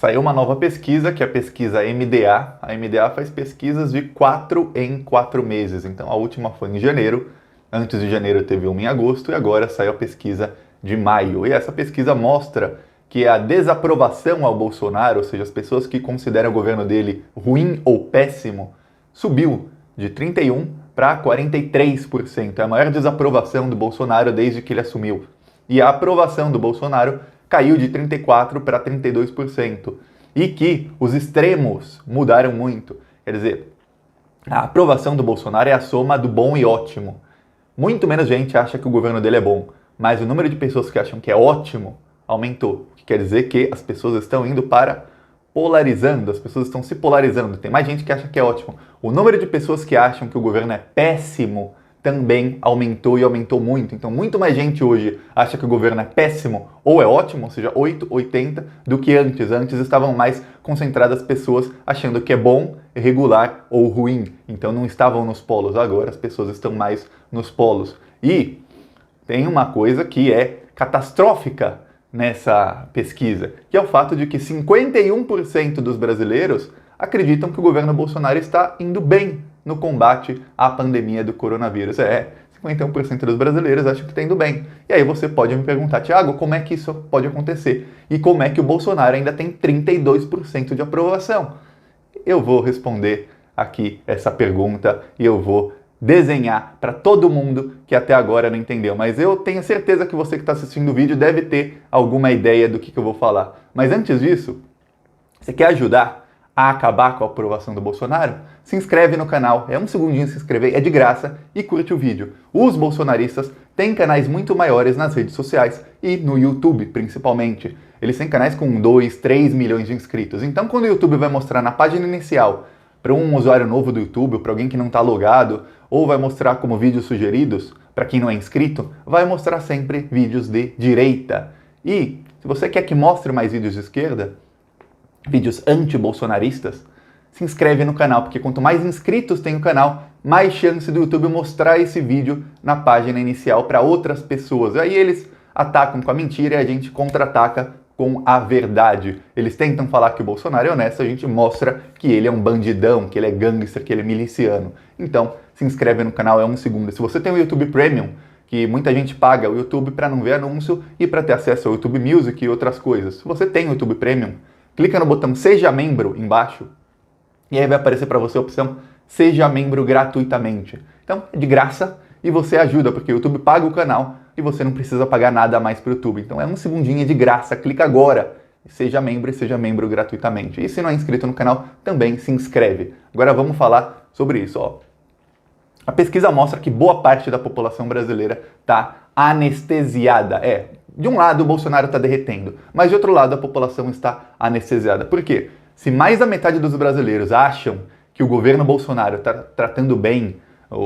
Saiu uma nova pesquisa, que é a pesquisa MDA. A MDA faz pesquisas de 4 em 4 meses. Então a última foi em janeiro, antes de janeiro teve uma em agosto e agora saiu a pesquisa de maio. E essa pesquisa mostra que a desaprovação ao Bolsonaro, ou seja, as pessoas que consideram o governo dele ruim ou péssimo, subiu de 31% para 43%. É a maior desaprovação do Bolsonaro desde que ele assumiu. E a aprovação do Bolsonaro caiu de 34% para 32%. E que os extremos mudaram muito. Quer dizer, a aprovação do Bolsonaro é a soma do bom e ótimo. Muito menos gente acha que o governo dele é bom, mas o número de pessoas que acham que é ótimo aumentou. O que quer dizer que as pessoas estão indo para polarizando, as pessoas estão se polarizando. Tem mais gente que acha que é ótimo. O número de pessoas que acham que o governo é péssimo também aumentou e aumentou muito. Então, muito mais gente hoje acha que o governo é péssimo ou é ótimo, ou seja, 8, 80, do que antes. Antes estavam mais concentradas pessoas achando que é bom, regular ou ruim. Então, não estavam nos polos. Agora, as pessoas estão mais nos polos. E tem uma coisa que é catastrófica nessa pesquisa, que é o fato de que 51% dos brasileiros acreditam que o governo Bolsonaro está indo bem no combate à pandemia do coronavírus. 51% dos brasileiros acham que está indo bem. E aí você pode me perguntar, Thiago, como é que isso pode acontecer? E como é que o Bolsonaro ainda tem 32% de aprovação? Eu vou responder aqui essa pergunta e eu vou desenhar para todo mundo que até agora não entendeu. Mas eu tenho certeza que você que está assistindo o vídeo deve ter alguma ideia do que eu vou falar. Mas antes disso, você quer ajudar a acabar com a aprovação do Bolsonaro? Se inscreve no canal, é um segundinho se inscrever, é de graça e curte o vídeo. Os bolsonaristas têm canais muito maiores nas redes sociais e no YouTube, principalmente. Eles têm canais com 2, 3 milhões de inscritos. Então, quando o YouTube vai mostrar na página inicial para um usuário novo do YouTube, para alguém que não está logado, ou vai mostrar como vídeos sugeridos, para quem não é inscrito, vai mostrar sempre vídeos de direita. E, se você quer que mostre mais vídeos de esquerda, vídeos anti-bolsonaristas, se inscreve no canal, porque quanto mais inscritos tem o canal, mais chance do YouTube mostrar esse vídeo na página inicial para outras pessoas. Aí eles atacam com a mentira e a gente contra-ataca com a verdade. Eles tentam falar que o Bolsonaro é honesto, a gente mostra que ele é um bandidão, que ele é gangster, que ele é miliciano. Então, se inscreve no canal, é um segundo. Se você tem o YouTube Premium, que muita gente paga o YouTube para não ver anúncio e para ter acesso ao YouTube Music e outras coisas. Se você tem o YouTube Premium, clica no botão Seja Membro embaixo e aí vai aparecer para você a opção Seja Membro gratuitamente. Então, é de graça e você ajuda, porque o YouTube paga o canal e você não precisa pagar nada a mais para o YouTube. Então, é um segundinho de graça. Clica agora, seja membro gratuitamente. E se não é inscrito no canal, também se inscreve. Agora vamos falar sobre isso. A pesquisa mostra que boa parte da população brasileira está anestesiada. De um lado o Bolsonaro está derretendo, mas de outro lado a população está anestesiada. Por quê? Se mais da metade dos brasileiros acham que o governo Bolsonaro está tratando bem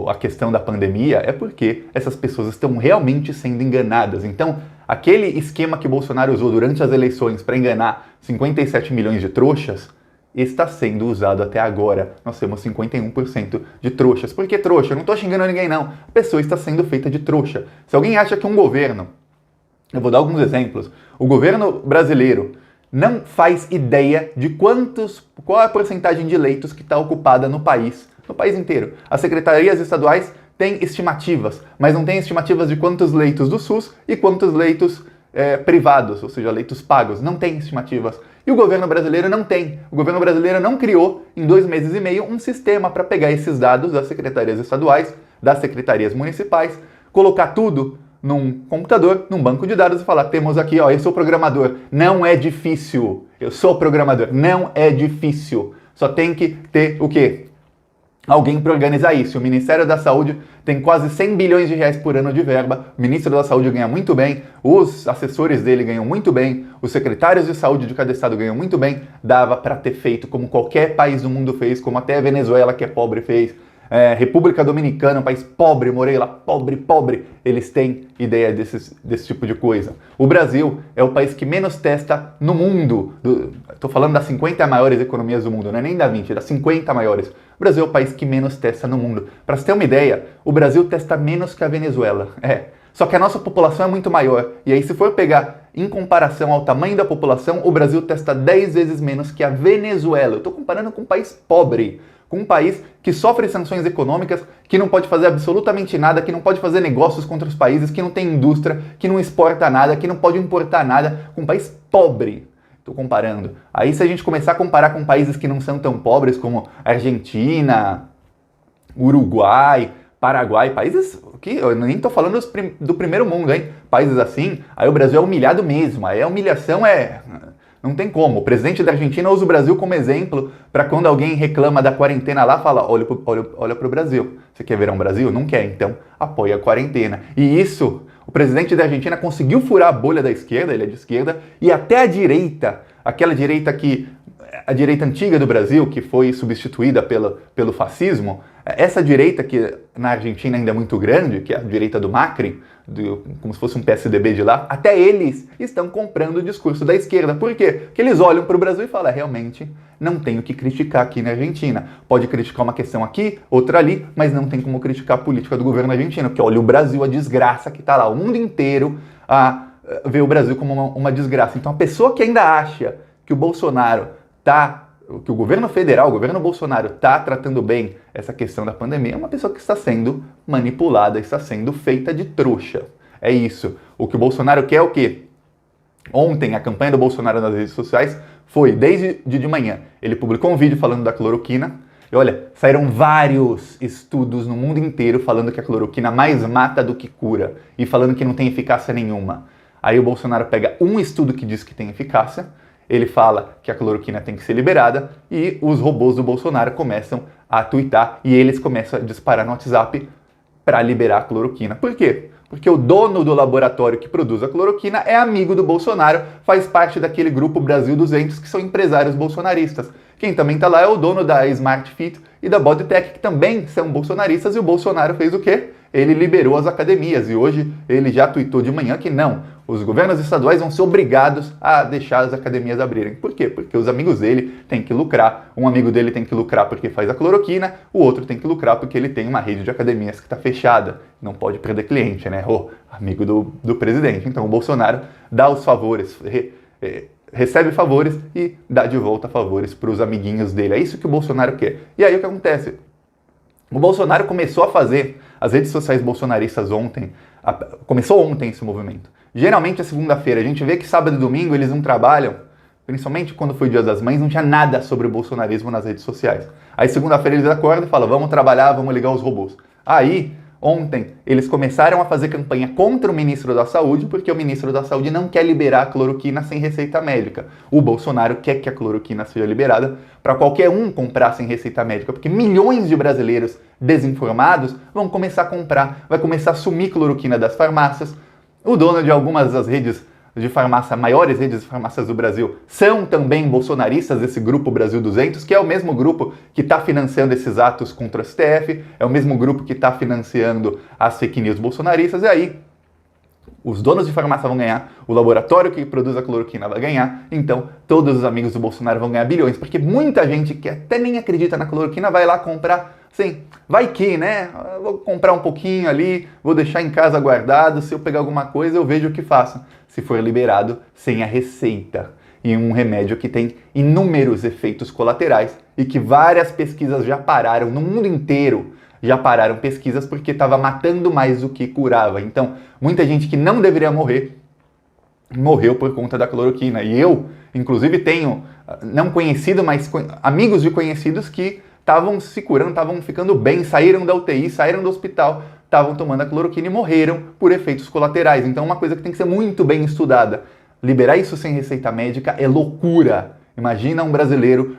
a questão da pandemia, é porque essas pessoas estão realmente sendo enganadas. Então, aquele esquema que o Bolsonaro usou durante as eleições para enganar 57 milhões de trouxas está sendo usado até agora. Nós temos 51% de trouxas. Por que trouxa? Eu não estou xingando ninguém, não. A pessoa está sendo feita de trouxa. Se alguém acha que um governo... Eu vou dar alguns exemplos. O governo brasileiro não faz ideia de qual é a porcentagem de leitos que está ocupada no país inteiro. As secretarias estaduais têm estimativas, mas não têm estimativas de quantos leitos do SUS e quantos leitos privados, ou seja, leitos pagos. Não tem estimativas. E o governo brasileiro não tem. O governo brasileiro não criou, em 2 meses e meio, um sistema para pegar esses dados das secretarias estaduais, das secretarias municipais, colocar tudo num computador, num banco de dados e falar, temos aqui, eu sou programador. Não é difícil. Eu sou programador. Não é difícil. Só tem que ter o quê? Alguém para organizar isso. O Ministério da Saúde tem quase 100 bilhões de reais por ano de verba. O ministro da Saúde ganha muito bem. Os assessores dele ganham muito bem. Os secretários de saúde de cada estado ganham muito bem. Dava para ter feito como qualquer país do mundo fez, como até a Venezuela, que é pobre, fez. República Dominicana, um país pobre, morei lá, pobre, eles têm ideia desse tipo de coisa. O Brasil é o país que menos testa no mundo. Estou falando das 50 maiores economias do mundo, não é nem da 20, das 50 maiores. O Brasil é o país que menos testa no mundo. Para você ter uma ideia, o Brasil testa menos que a Venezuela. Só que a nossa população é muito maior. E aí, se for pegar em comparação ao tamanho da população, o Brasil testa 10 vezes menos que a Venezuela. Eu estou comparando com um país pobre, com um país que sofre sanções econômicas, que não pode fazer absolutamente nada, que não pode fazer negócios contra os países, que não tem indústria, que não exporta nada, que não pode importar nada, com um país pobre. Estou comparando. Aí, se a gente começar a comparar com países que não são tão pobres, como Argentina, Uruguai, Paraguai, países que eu nem estou falando do primeiro mundo, hein? Países assim, aí o Brasil é humilhado mesmo. Aí a humilhação não tem como. O presidente da Argentina usa o Brasil como exemplo para quando alguém reclama da quarentena lá, fala, olha pro Brasil. Você quer ver um Brasil? Não quer, então apoia a quarentena. E isso, o presidente da Argentina conseguiu furar a bolha da esquerda, ele é de esquerda, e até a direita, aquela direita a direita antiga do Brasil, que foi substituída pelo fascismo, essa direita que na Argentina ainda é muito grande, que é a direita do Macri, como se fosse um PSDB de lá, até eles estão comprando o discurso da esquerda. Por quê? Porque eles olham para o Brasil e falam, realmente, não tem o que criticar aqui na Argentina. Pode criticar uma questão aqui, outra ali, mas não tem como criticar a política do governo argentino, porque olha o Brasil, a desgraça que está lá, o mundo inteiro vê o Brasil como uma desgraça. Então a pessoa que ainda acha que o Bolsonaro que o governo federal, o governo Bolsonaro está tratando bem essa questão da pandemia, é uma pessoa que está sendo manipulada, está sendo feita de trouxa. É isso. O que o Bolsonaro quer é o quê? Ontem, a campanha do Bolsonaro nas redes sociais foi, desde de manhã, ele publicou um vídeo falando da cloroquina, e olha, saíram vários estudos no mundo inteiro falando que a cloroquina mais mata do que cura, e falando que não tem eficácia nenhuma. Aí o Bolsonaro pega um estudo que diz que tem eficácia, ele fala que a cloroquina tem que ser liberada e os robôs do Bolsonaro começam a tuitar e eles começam a disparar no WhatsApp para liberar a cloroquina. Por quê? Porque o dono do laboratório que produz a cloroquina é amigo do Bolsonaro, faz parte daquele grupo Brasil 200 que são empresários bolsonaristas. Quem também está lá é o dono da Smart Fit e da Bodytech, que também são bolsonaristas, e o Bolsonaro fez o quê? Ele liberou as academias e hoje ele já tuitou de manhã que não, os governos estaduais vão ser obrigados a deixar as academias abrirem. Por quê? Porque os amigos dele têm que lucrar. Um amigo dele tem que lucrar porque faz a cloroquina, o outro tem que lucrar porque ele tem uma rede de academias que está fechada. Não pode perder cliente, né? Amigo do presidente. Então o Bolsonaro dá os favores, recebe favores e dá de volta favores para os amiguinhos dele. É isso que o Bolsonaro quer. E aí o que acontece? O Bolsonaro começou a fazer as redes sociais bolsonaristas ontem, começou ontem esse movimento. Geralmente é segunda-feira, a gente vê que sábado e domingo eles não trabalham, principalmente quando foi o Dia das Mães, não tinha nada sobre o bolsonarismo nas redes sociais. Aí segunda-feira eles acordam e falam, vamos trabalhar, vamos ligar os robôs. Aí, ontem, eles começaram a fazer campanha contra o ministro da Saúde, porque o ministro da Saúde não quer liberar a cloroquina sem receita médica. O Bolsonaro quer que a cloroquina seja liberada para qualquer um comprar sem receita médica, porque milhões de brasileiros desinformados vão começar a comprar, vai começar a sumir cloroquina das farmácias. O dono de algumas das redes de farmácia, maiores redes de farmácias do Brasil, são também bolsonaristas desse grupo Brasil 200, que é o mesmo grupo que está financiando esses atos contra o STF, é o mesmo grupo que está financiando as fake news bolsonaristas, e aí os donos de farmácia vão ganhar, o laboratório que produz a cloroquina vai ganhar, então todos os amigos do Bolsonaro vão ganhar bilhões, porque muita gente que até nem acredita na cloroquina vai lá comprar. Sim, vai que, né? Eu vou comprar um pouquinho ali, vou deixar em casa guardado, se eu pegar alguma coisa eu vejo o que faço. Se for liberado sem a receita. E um remédio que tem inúmeros efeitos colaterais e que várias pesquisas já pararam, no mundo inteiro já pararam pesquisas porque estava matando mais do que curava. Então, muita gente que não deveria morrer, morreu por conta da cloroquina. E eu, inclusive, tenho, não conhecido, mas amigos de conhecidos que estavam se curando, estavam ficando bem, saíram da UTI, saíram do hospital, estavam tomando a cloroquina e morreram por efeitos colaterais. Então, uma coisa que tem que ser muito bem estudada. Liberar isso sem receita médica é loucura. Imagina um brasileiro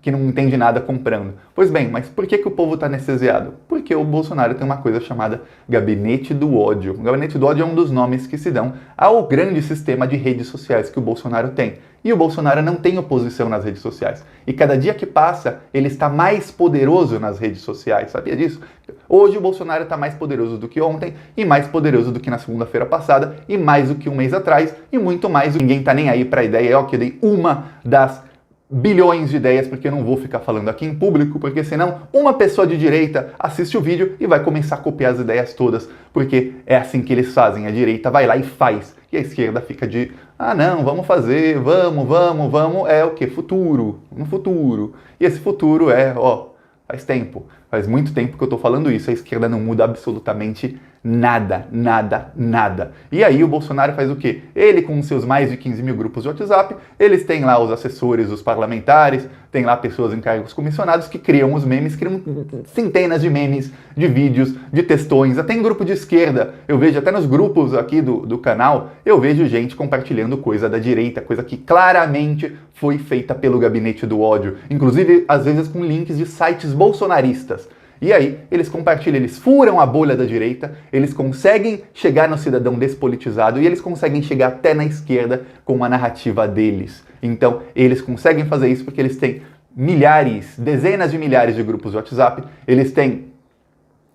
que não entende nada comprando. Pois bem, mas por que o povo está anestesiado? Porque o Bolsonaro tem uma coisa chamada Gabinete do Ódio. O Gabinete do Ódio é um dos nomes que se dão ao grande sistema de redes sociais que o Bolsonaro tem. E o Bolsonaro não tem oposição nas redes sociais. E cada dia que passa, ele está mais poderoso nas redes sociais. Sabia disso? Hoje o Bolsonaro está mais poderoso do que ontem, e mais poderoso do que na segunda-feira passada, e mais do que um mês atrás, e muito mais. Ninguém está nem aí para a ideia, que eu dei uma das bilhões de ideias, porque eu não vou ficar falando aqui em público, porque senão uma pessoa de direita assiste o vídeo e vai começar a copiar as ideias todas, porque é assim que eles fazem, a direita vai lá e faz, e a esquerda fica de, ah não, vamos fazer, vamos, é o que? Futuro, no futuro, e esse futuro é, faz muito tempo que eu tô falando isso, a esquerda não muda absolutamente nada. E aí o Bolsonaro faz o quê? Ele com seus mais de 15 mil grupos de WhatsApp, eles têm lá os assessores, os parlamentares, tem lá pessoas em cargos comissionados que criam os memes, criam centenas de memes, de vídeos, de textões, até em grupo de esquerda. Eu vejo até nos grupos aqui do canal, eu vejo gente compartilhando coisa da direita, coisa que claramente foi feita pelo gabinete do ódio, inclusive às vezes com links de sites bolsonaristas. E aí, eles compartilham, eles furam a bolha da direita, eles conseguem chegar no cidadão despolitizado e eles conseguem chegar até na esquerda com a narrativa deles. Então, eles conseguem fazer isso porque eles têm milhares, dezenas de milhares de grupos de WhatsApp, eles têm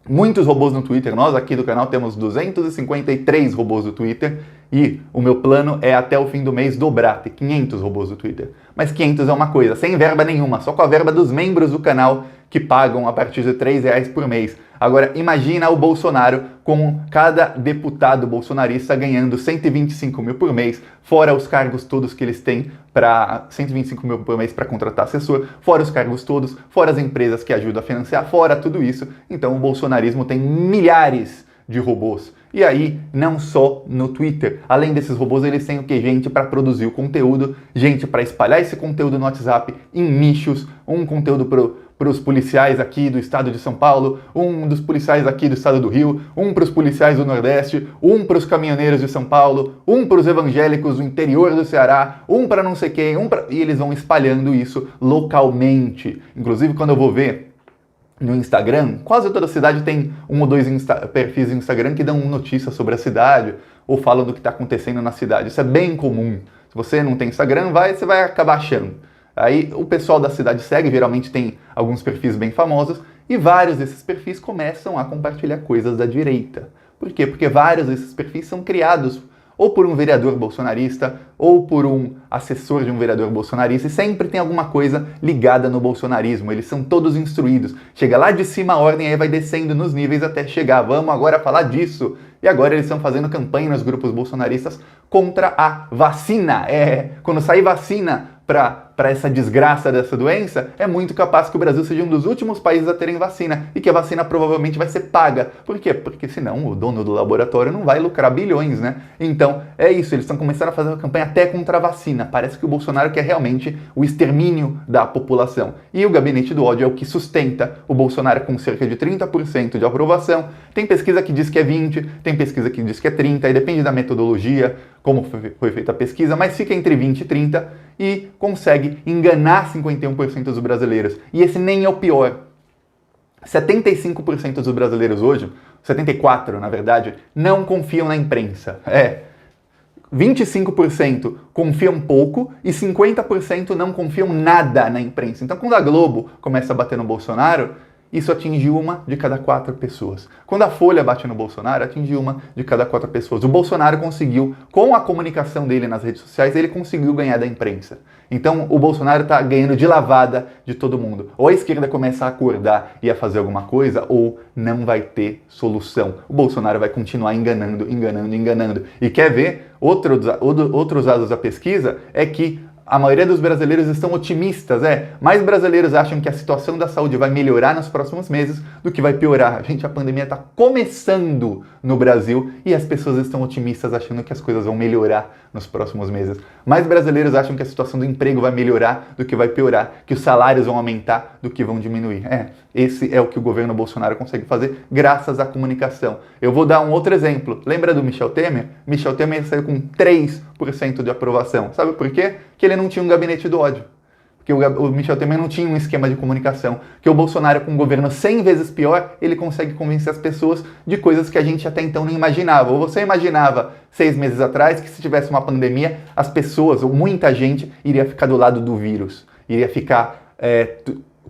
muitos robôs no Twitter. Nós aqui do canal temos 253 robôs do Twitter e o meu plano é até o fim do mês dobrar, ter 500 robôs do Twitter. Mas 500 é uma coisa, sem verba nenhuma, só com a verba dos membros do canal que pagam a partir de R$3 por mês. Agora, imagina o Bolsonaro com cada deputado bolsonarista ganhando 125 mil por mês, fora os cargos todos que eles têm para 125 mil por mês para contratar assessor, fora os cargos todos, fora as empresas que ajudam a financiar, fora tudo isso. Então o bolsonarismo tem milhares de robôs. E aí, não só no Twitter. Além desses robôs, eles têm o quê? Gente para produzir o conteúdo, gente para espalhar esse conteúdo no WhatsApp em nichos, um conteúdo para os policiais aqui do estado de São Paulo, um dos policiais aqui do estado do Rio, um para os policiais do Nordeste, um para os caminhoneiros de São Paulo, um para os evangélicos do interior do Ceará, um para não sei quem, e eles vão espalhando isso localmente. Inclusive, quando eu vou ver no Instagram, quase toda cidade tem um ou dois perfis no Instagram que dão notícias sobre a cidade ou falam do que está acontecendo na cidade. Isso é bem comum. Se você não tem Instagram, você vai acabar achando. Aí o pessoal da cidade segue, geralmente tem alguns perfis bem famosos, e vários desses perfis começam a compartilhar coisas da direita. Por quê? Porque vários desses perfis são criados ou por um vereador bolsonarista, ou por um assessor de um vereador bolsonarista, e sempre tem alguma coisa ligada no bolsonarismo. Eles são todos instruídos. Chega lá de cima a ordem, aí vai descendo nos níveis até chegar. Vamos agora falar disso. E agora eles estão fazendo campanha nos grupos bolsonaristas contra a vacina. Quando sair vacina para essa desgraça dessa doença, é muito capaz que o Brasil seja um dos últimos países a terem vacina e que a vacina provavelmente vai ser paga. Por quê? Porque senão o dono do laboratório não vai lucrar bilhões, né? Então, é isso, eles estão começando a fazer uma campanha até contra a vacina. Parece que o Bolsonaro quer realmente o extermínio da população. E o gabinete do ódio é o que sustenta o Bolsonaro com cerca de 30% de aprovação. Tem pesquisa que diz que é 20%, tem pesquisa que diz que é 30%, e depende da metodologia, como foi feita a pesquisa, mas fica entre 20% e 30% e consegue enganar 51% dos brasileiros. E esse nem é o pior. 75% dos brasileiros hoje, 74% na verdade, não confiam na imprensa. 25% confiam pouco e 50% não confiam nada na imprensa. Então quando a Globo começa a bater no Bolsonaro, isso atinge 1 de cada 4 pessoas. Quando a Folha bate no Bolsonaro, atinge 1 de cada 4 pessoas. O Bolsonaro conseguiu, com a comunicação dele nas redes sociais, ele conseguiu ganhar da imprensa. Então o Bolsonaro está ganhando de lavada de todo mundo. Ou a esquerda começa a acordar e a fazer alguma coisa, ou não vai ter solução. O Bolsonaro vai continuar enganando. E quer ver? Outros dados da pesquisa é que a maioria dos brasileiros estão otimistas, mais brasileiros acham que a situação da saúde vai melhorar nos próximos meses do que vai piorar. Gente, a pandemia está começando no Brasil e as pessoas estão otimistas achando que as coisas vão melhorar nos próximos meses. Mais brasileiros acham que a situação do emprego vai melhorar do que vai piorar, que os salários vão aumentar do que vão diminuir. Esse é o que o governo Bolsonaro consegue fazer graças à comunicação. Eu vou dar um outro exemplo. Lembra do Michel Temer? Michel Temer saiu com 3% de aprovação. Sabe por quê? Que ele não tinha um gabinete do ódio. Porque o Michel Temer não tinha um esquema de comunicação. Que o Bolsonaro, com um governo 100 vezes pior, ele consegue convencer as pessoas de coisas que a gente até então não imaginava. Ou você imaginava 6 meses atrás que se tivesse uma pandemia, as pessoas, ou muita gente, iria ficar do lado do vírus. Iria ficar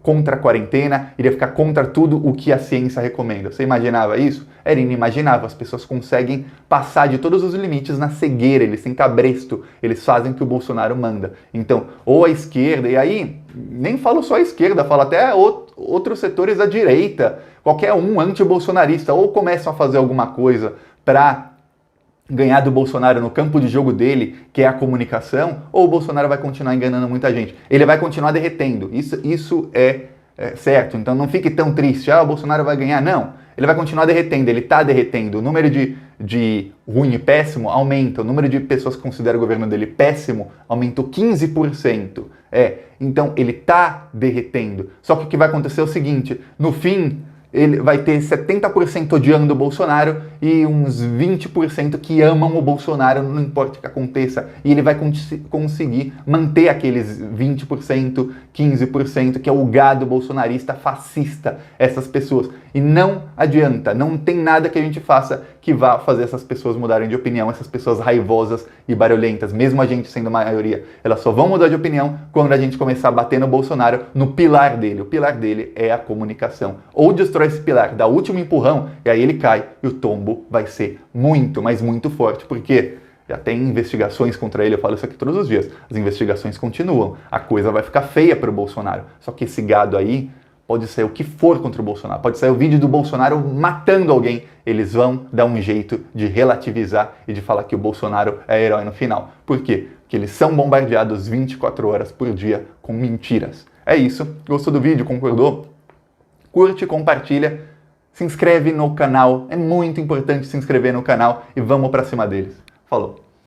contra a quarentena, iria ficar contra tudo o que a ciência recomenda. Você imaginava isso? Era inimaginável. As pessoas conseguem passar de todos os limites na cegueira, eles têm cabresto, eles fazem o que o Bolsonaro manda. Então, ou a esquerda, e aí, nem falo só a esquerda, falo até outros setores da direita, qualquer um anti-bolsonarista, ou começam a fazer alguma coisa para ganhar do Bolsonaro no campo de jogo dele, que é a comunicação, ou o Bolsonaro vai continuar enganando muita gente. Ele vai continuar derretendo, isso é certo. Então não fique tão triste, o Bolsonaro vai ganhar. Não, ele vai continuar derretendo, ele está derretendo. O número de ruim e péssimo aumenta, o número de pessoas que consideram o governo dele péssimo aumentou 15%. Então ele está derretendo. Só que o que vai acontecer é o seguinte, no fim, ele vai ter 70% odiando o Bolsonaro e uns 20% que amam o Bolsonaro, não importa o que aconteça. E ele vai conseguir manter aqueles 20%, 15%, que é o gado bolsonarista fascista, essas pessoas. E não adianta, não tem nada que a gente faça que vá fazer essas pessoas mudarem de opinião, essas pessoas raivosas e barulhentas, mesmo a gente sendo a maioria. Elas só vão mudar de opinião quando a gente começar a bater no Bolsonaro, no pilar dele. O pilar dele é a comunicação. Ou destrói esse pilar, dá o último empurrão, e aí ele cai, e o tombo vai ser muito, mas muito forte, porque já tem investigações contra ele, eu falo isso aqui todos os dias, as investigações continuam, a coisa vai ficar feia para o Bolsonaro, só que esse gado aí pode sair o que for contra o Bolsonaro, pode sair o vídeo do Bolsonaro matando alguém, eles vão dar um jeito de relativizar e de falar que o Bolsonaro é herói no final. Por quê? Porque eles são bombardeados 24 horas por dia com mentiras. É isso, gostou do vídeo, concordou? Curte, compartilha, se inscreve no canal, é muito importante se inscrever no canal e vamos pra cima deles. Falou!